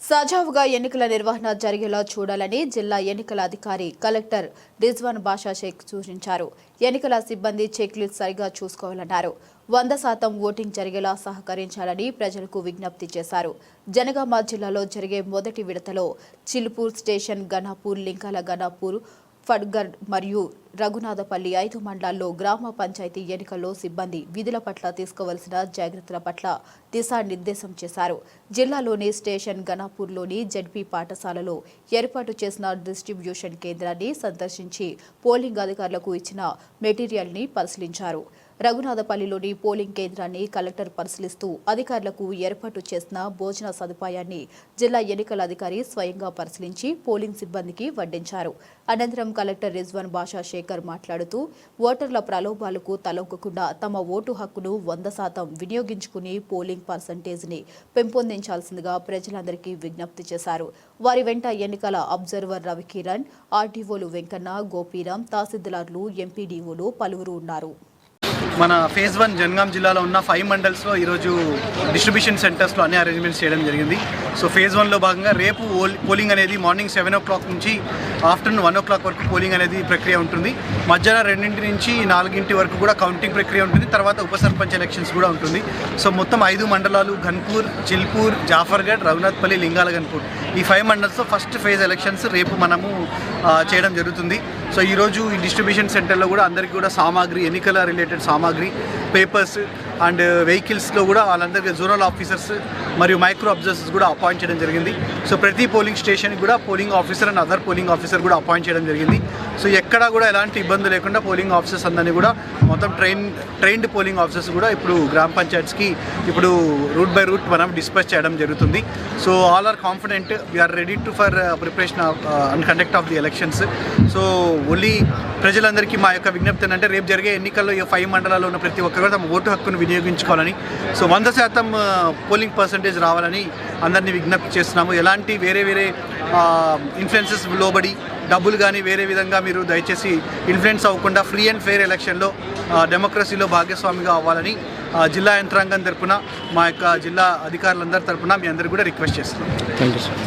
సజావుగా ఎన్నికల నిర్వహణ జరిగేలా చూడాలని జిల్లా ఎన్నికల అధికారి కలెక్టర్ రిజ్వాన్ బాషా షేక్ సూచించారు. ఎన్నికల సిబ్బంది చెక్ లిస్ట్ సరిగా చూసుకోవాలన్నారు. 100% ఓటింగ్ జరిగేలా సహకరించాలని ప్రజలకు విజ్ఞప్తి చేశారు. జనగామ జిల్లాలో జరిగే మొదటి విడతలో చిలుపూర్ స్టేషన్, గణాపూర్, లింగాల గణాపూర్, ఫడ్గర్ మరియు రఘునాథపల్లి 5 మండలాల్లో గ్రామ పంచాయతీ ఎన్నికల్లో సిబ్బంది విధుల పట్ల తీసుకోవాల్సిన జాగ్రత్తల పట్ల దిశానిర్దేశం చేశారు. జిల్లాలోని స్టేషన్ గణాపూర్లోని జెడ్పీ పాఠశాలలో ఏర్పాటు చేసిన డిస్ట్రిబ్యూషన్ కేంద్రాన్ని సందర్శించి పోలింగ్ అధికారులకు ఇచ్చిన మెటీరియల్ని పరిశీలించారు. రఘునాథపల్లిలోని పోలింగ్ కేంద్రాన్ని కలెక్టర్ పరిశీలిస్తూ అధికారులకు ఏర్పాటు చేసిన భోజన సదుపాయాన్ని జిల్లా ఎన్నికల అధికారి స్వయంగా పరిశీలించి పోలింగ్ సిబ్బందికి వడ్డించారు. అనంతరం కలెక్టర్ రిజ్వాన్ బాషా షేకర్ మాట్లాడుతూ ఓటర్ల ప్రలోభాలకు తలొగ్గకుండా తమ ఓటు హక్కును 100% వినియోగించుకుని పోలింగ్ పర్సంటేజ్ని పెంపొందించాల్సిందిగా ప్రజలందరికీ విజ్ఞప్తి చేశారు. వారి వెంట ఎన్నికల అబ్జర్వర్ రవికిరణ్, ఆర్డీఓలు వెంకన్న, గోపీరాం, తహసీల్దార్లు, ఎంపీడీఓలు పలువురు ఉన్నారు. మన ఫేజ్ 1 జనగాం జిల్లాలో ఉన్న 5 మండల్స్లో ఈరోజు డిస్ట్రిబ్యూషన్ సెంటర్స్లో అన్ని అరేంజ్మెంట్స్ చేయడం జరిగింది. సో ఫేజ్ 1లో భాగంగా రేపు పోలింగ్ అనేది మార్నింగ్ 7 o'clock నుంచి ఆఫ్టర్నూన్ 1 o'clock వరకు పోలింగ్ అనేది ప్రక్రియ ఉంటుంది. మధ్యాహ్నం 2 నుంచి 4 వరకు కూడా కౌంటింగ్ ప్రక్రియ ఉంటుంది. తర్వాత ఉప సర్పంచ్ ఎలక్షన్స్ కూడా ఉంటుంది. సో మొత్తం 5 మండలాలు ఘన్పూర్, చిల్పూర్, జాఫర్గఢ్, రఘునాథపల్లి, లింగాల గన్పూర్ ఈ 5 మండల్స్లో ఫస్ట్ ఫేజ్ ఎలక్షన్స్ రేపు మనము చేయడం జరుగుతుంది. సో ఈరోజు ఈ డిస్ట్రిబ్యూషన్ సెంటర్లో కూడా అందరికీ కూడా సామాగ్రి, ఎన్నికల రిలేటెడ్ సామాగ్రి, పేపర్స్ అండ్ వెహికల్స్లో కూడా వాళ్ళందరికీ జోనల్ ఆఫీసర్స్ మరియు మైక్రో అబ్జర్వర్స్ కూడా అపాయింట్ చేయడం జరిగింది. సో ప్రతి పోలింగ్ స్టేషన్కి కూడా polling officer and other polling officer కూడా అపాయింట్ చేయడం జరిగింది. సో ఎక్కడా కూడా ఎలాంటి ఇబ్బంది లేకుండా పోలింగ్ ఆఫీసర్స్ అందరినీ కూడా మొత్తం ట్రైన్డ్ పోలింగ్ ఆఫీసర్స్ కూడా ఇప్పుడు గ్రామ పంచాయత్స్కి ఇప్పుడు రూట్ బై రూట్ మనం డిస్పర్స్ చేయడం జరుగుతుంది. So all are confident, we are ready to for preparation and conduct of the elections. So only ప్రజలందరికీ మా యొక్క విజ్ఞప్తి ఏంటంటే రేపు జరిగే ఎన్నికల్లో ఈ 5 మండలాల్లో ఉన్న ప్రతి ఒక్కరు తమ ఓటు హక్కును వినియోగించుకోవాలని, సో 100% పోలింగ్ పర్సంటేజ్ రావాలని అందరినీ విజ్ఞప్తి చేస్తున్నాము. ఎలాంటి వేరే ఇన్ఫ్లుయెన్సెస్ లోబడి డబ్బులు కానీ వేరే విధంగా మీరు దయచేసి ఇన్ఫ్లుయెన్స్ అవ్వకుండా ఫ్రీ అండ్ ఫెయిర్ ఎలక్షన్లో డెమోక్రసీలో భాగస్వామిగా అవ్వాలని జిల్లా యంత్రాంగం తరపున, మా యొక్క జిల్లా అధికారులందరి తరపున మీ అందరికీ కూడా రిక్వెస్ట్ చేస్తున్నాం. Thank you sir.